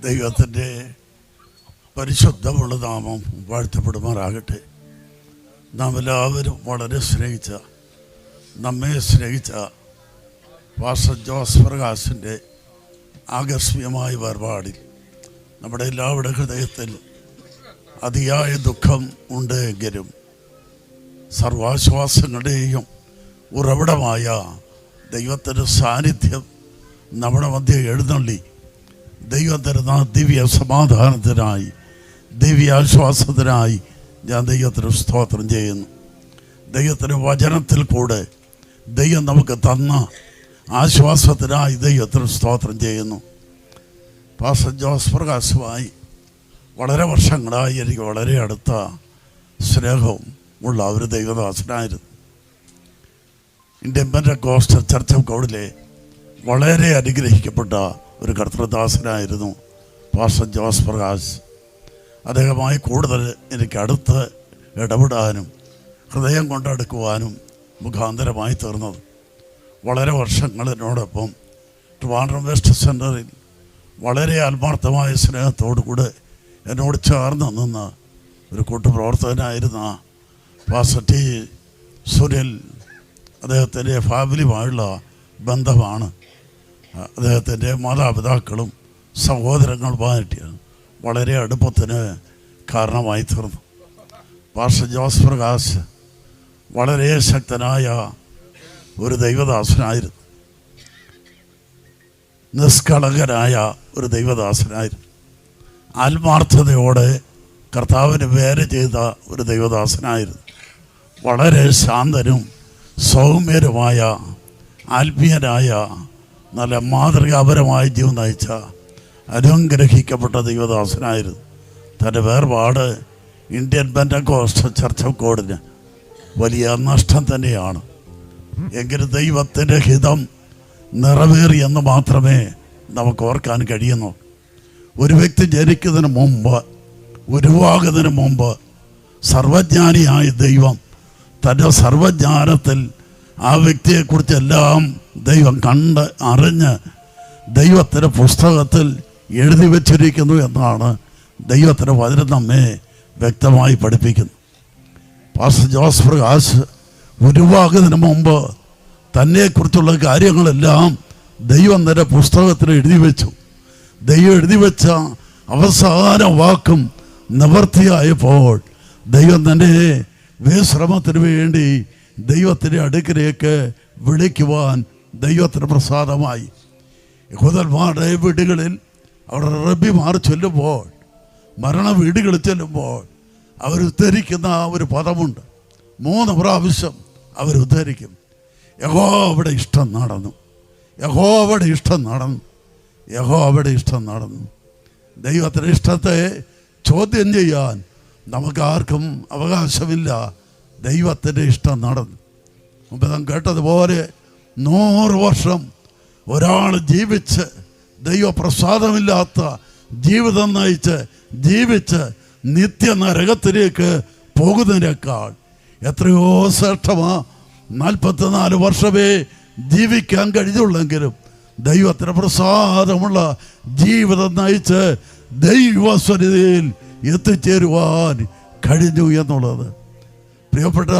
ദൈവത്തിൻ്റെ പരിശുദ്ധമുള്ള നാമം വാഴ്ത്തപ്പെടുമാറാകട്ടെ. നാം എല്ലാവരും വളരെ നമ്മെ സ്നേഹിച്ച പാസ്റ്റർ ജോസ് പ്രകാശിൻ്റെ ആകസ്മികമായ വേർപാടിൽ നമ്മുടെ എല്ലാവരുടെ ഹൃദയത്തിൽ അതിയായ ദുഃഖം ഉണ്ട് എങ്കിലും സർവാശ്വാസങ്ങളുടെയും ഉറവിടമായ ദൈവത്തിൻ്റെ സാന്നിധ്യം നമ്മുടെ മധ്യ എഴുന്നള്ളി ദൈവം തരുന്ന ദിവ്യ സമാധാനത്തിനായി ദിവ്യാശ്വാസത്തിനായി ഞാൻ ദൈവത്തിന് സ്തോത്രം ചെയ്യുന്നു. ദൈവത്തിൻ്റെ വചനത്തിൽ കൂടെ ദൈവം നമുക്ക് തന്ന ആശ്വാസത്തിനായി ദൈവത്തിന് സ്തോത്രം ചെയ്യുന്നു. പാസ്റ്റർ ജോസ് പ്രകാശുമായി വളരെ വർഷങ്ങളായി എനിക്ക് വളരെ അടുത്ത സ്നേഹവും ഉള്ള ഒരു ദൈവദാസനായിരുന്നു. ഇന്ത്യൻ പെന്തക്കോസ്റ്റ് ചർച്ച് ഓഫ് ഗോഡിലെ വളരെ അനുഗ്രഹിക്കപ്പെട്ട ഒരു കർത്തൃദാസനായിരുന്നു പാസ്റ്റർ ജോസ് പ്രകാശ്. അദ്ദേഹമായി കൂടുതൽ എനിക്ക് അടുത്ത് ഇടപെടാനും ഹൃദയം കൊണ്ടെടുക്കുവാനും മുഖാന്തരമായി തീർന്നത്. വളരെ വർഷങ്ങൾ എന്നോടൊപ്പം ട്രിവാൻഡ്രം വെസ്റ്റ് സെൻറ്ററിൽ വളരെ ആത്മാർത്ഥമായ സ്നേഹത്തോടു കൂടെ എന്നോട് ചേർന്ന് നിന്ന ഒരു കൂട്ടുപ്രവർത്തകനായിരുന്ന പാസ്റ്റർ ടി സുനിൽ, അദ്ദേഹത്തിൻ്റെ ഫാമിലിയുമായുള്ള ബന്ധമാണ് അദ്ദേഹത്തിൻ്റെ മാതാപിതാക്കളും സഹോദരങ്ങളുമായിട്ട് വളരെ അടുപ്പത്തിന് കാരണമായി തീർന്നു. പാസ്റ്റർ ജോസ് പ്രകാശ് വളരെ ശക്തനായ ഒരു ദൈവദാസനായിരുന്നു, നിഷ്കളങ്കനായ ഒരു ദൈവദാസനായിരുന്നു. ആത്മാർത്ഥതയോടെ കർത്താവിന് വേല ചെയ്ത ഒരു ദൈവദാസനായിരുന്നു. വളരെ ശാന്തനും സൗമ്യരുമായ ആത്മീയനായ നല്ല മാതൃകാപരമായ ജീവൻ നയിച്ച അനുഗ്രഹിക്കപ്പെട്ട ദൈവദാസനായിരുന്നു. തൻ്റെ വേർപാട് ഇന്ത്യൻ പെന്തക്കോസ്റ്റ് ചർച്ച് ഓഫ് ഗോഡിന് വലിയ നഷ്ടം തന്നെയാണ്. എങ്കിലും ദൈവത്തിൻ്റെ ഹിതം നിറവേറിയെന്ന് മാത്രമേ നമുക്ക് ഓർക്കാൻ കഴിയുന്നു. ഒരു വ്യക്തി ജനിക്കുന്നതിന് മുമ്പ്, ഉരുവാകുന്നതിന് മുമ്പ് സർവജ്ഞാനിയായ ദൈവം തൻ്റെ സർവജ്ഞാനത്തിൽ ആ വ്യക്തിയെക്കുറിച്ചെല്ലാം ദൈവം കണ്ട് അറിഞ്ഞ് ദൈവത്തിൻ്റെ പുസ്തകത്തിൽ എഴുതി വച്ചിരിക്കുന്നു എന്നാണ് ദൈവത്തിൻ്റെ വചനം നമ്മെ വ്യക്തമായി പഠിപ്പിക്കുന്നു. പാസ്റ്റർ ജോസ് പ്രകാശ് ഉരുവാകുന്നതിന് മുമ്പ് തന്നെക്കുറിച്ചുള്ള കാര്യങ്ങളെല്ലാം ദൈവം തൻ്റെ പുസ്തകത്തിൽ എഴുതി വെച്ചു. ദൈവം എഴുതി വെച്ച അവസാന വാക്കും നിവർത്തിയായപ്പോൾ ദൈവം തന്നെ വിശ്രമത്തിന് വേണ്ടി ദൈവത്തിൻ്റെ അടുക്കിലേക്ക് വിളിക്കുവാൻ ദൈവത്തിന് പ്രസാദമായി. യഹൂദന്മാരുടെ വീടുകളിൽ അവിടെ റബ്ബിമാർ ചൊല്ലുമ്പോൾ, മരണ വീടുകളിൽ ചെല്ലുമ്പോൾ അവർ ഉദ്ധരിക്കുന്ന ഒരു പദമുണ്ട്. 3 പ്രാവശ്യം അവർ ഉദ്ധരിക്കും. യഹോവയുടെ ഇഷ്ടം നടന്നു, യഹോവയുടെ ഇഷ്ടം നടന്നു, യഹോവയുടെ ഇഷ്ടം നടന്നു. ദൈവത്തിൻ്റെ ഇഷ്ടത്തെ ചോദ്യം ചെയ്യാൻ നമുക്കാർക്കും അവകാശമില്ല. ദൈവത്തിൻ്റെ ഇഷ്ടം നടന്നു. മുമ്പ് നാം കേട്ടതുപോലെ 100 വർഷം ഒരാൾ ജീവിച്ച് ദൈവപ്രസാദമില്ലാത്ത ജീവിതം നയിച്ച് ജീവിച്ച് നിത്യനരകത്തിലേക്ക് പോകുന്നതിനേക്കാൾ എത്രയോ ശ്രേഷ്ഠമാ 44 വർഷമേ ജീവിക്കാൻ കഴിഞ്ഞുള്ളെങ്കിലും ദൈവത്തിന് പ്രസാദമുള്ള ജീവിതം നയിച്ച് ദൈവസന്നിധിയിൽ എത്തിച്ചേരുവാൻ കഴിഞ്ഞു എന്നുള്ളത്. പ്രിയപ്പെട്ട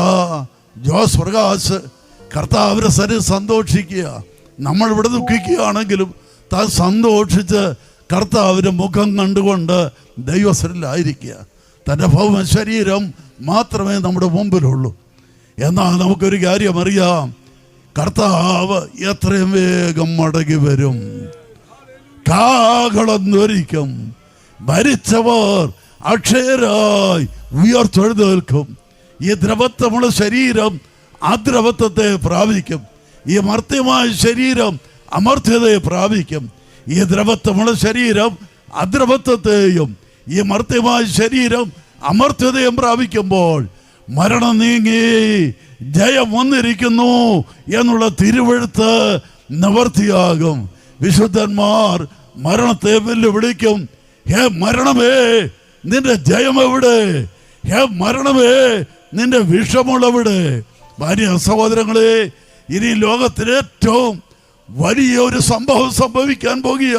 ജോസ് പ്രകാശ് കർത്താവിൻ്റെ സന്നിധി സന്തോഷിക്കുക. നമ്മളിവിടെ ദുഃഖിക്കുകയാണെങ്കിലും താൻ സന്തോഷിച്ച് കർത്താവിൻ്റെ മുഖം കണ്ടുകൊണ്ട് ദൈവസന്നിധിയിലായിരിക്കുക. തൻ്റെ ഭൗമ ശരീരം മാത്രമേ നമ്മുടെ മുമ്പിലുള്ളൂ. എന്നാൽ നമുക്കൊരു കാര്യം അറിയാം, കർത്താവ് എത്രയും വേഗം മടങ്ങി വരും. കാഹളം ധ്വനിക്കും, മരിച്ചവർ അക്ഷയരായി ഉയർത്തെഴുന്നേൽക്കും. ഈ ദ്രവത്വമുള്ള ശരീരം അദ്രവത്വത്തെ പ്രാപിക്കും, ഈ മർത്യമായ ശരീരം അമർത്യതയെ പ്രാപിക്കും. ഈ ദ്രവത്വമുള്ള ശരീരം അദ്രവത്വത്തെയും ഈ മർത്യമായ ശരീരം അമർത്യതയും പ്രാപിക്കുമ്പോൾ മരണം നീങ്ങി ജയം വന്നിരിക്കുന്നു എന്നുള്ള തിരുവെഴുത്ത് നിവർത്തിയാകും. വിശുദ്ധന്മാർ മരണത്തെ വെല്ലുവിളിക്കും. ഹേ മരണമേ, നിന്റെ ജയം എവിടെ? ഹേ മരണമേ, നിന്റെ വിഷമുള്ളവിടെ? ഭാര്യ സഹോദരങ്ങളെ, ഇനി ലോകത്തിൽ ഏറ്റവും വലിയൊരു സംഭവം സംഭവിക്കാൻ പോകുക.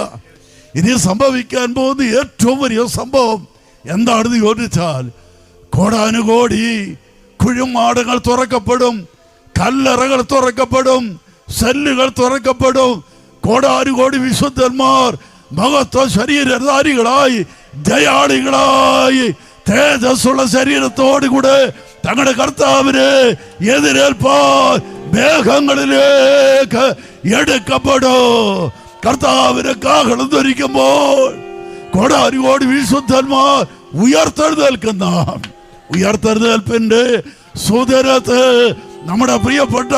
ഇനി സംഭവിക്കാൻ പോകുന്ന ഏറ്റവും വലിയ സംഭവം എന്താണെന്ന് ചോദിച്ചാൽ, കോടാനുകോടി കുഴിമാടങ്ങൾ തുറക്കപ്പെടും, കല്ലറകൾ തുറക്കപ്പെടും, സെല്ലുകൾ തുറക്കപ്പെടും. കോടാനുകോടി വിശുദ്ധന്മാർ മഹത്വ ശരീരധാരികളായി, ജയാളികളായി, തേജസ്സുള്ള ശരീരത്തോടുകൂടെ തങ്ങളുടെ കർത്താവിനെ എതിരേൽപ്പാൻ മേഘങ്ങളിലേക്ക് എടുക്കപ്പെടും. കർത്താവിനെ കാഹളം ധരിക്കുമ്പോൾ കോടാനുകോടി വിശുദ്ധന്മാർ ഉയർത്തെഴുന്നേൽക്കുന്ന ഉയർത്തെഴുന്നേൽപ്പിന്റെ സുദിനത്ത് നമ്മുടെ പ്രിയപ്പെട്ട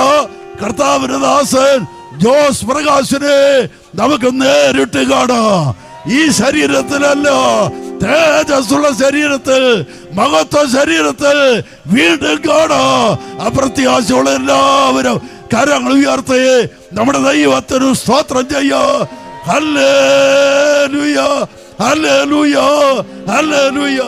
കർത്താവിന്റെ ദാസൻ ജോസ് പ്രകാശിനെ നമുക്ക് നേരിട്ട് കാണാം. ഈ ശരീരത്തിലല്ല, തേജസ്സുള്ള ശരീരത്തിൽ, മഹത്വ ശരീരത്തിൽ വീണ്ടും കാണാം. അപ്രത്യാശയുള്ള എല്ലാവരും കരങ്ങൾ ഉയർത്തി നമ്മുടെ ദൈവത്തിന് സ്തോത്രം ചെയ്യാം. Hallelujah, hallelujah, hallelujah.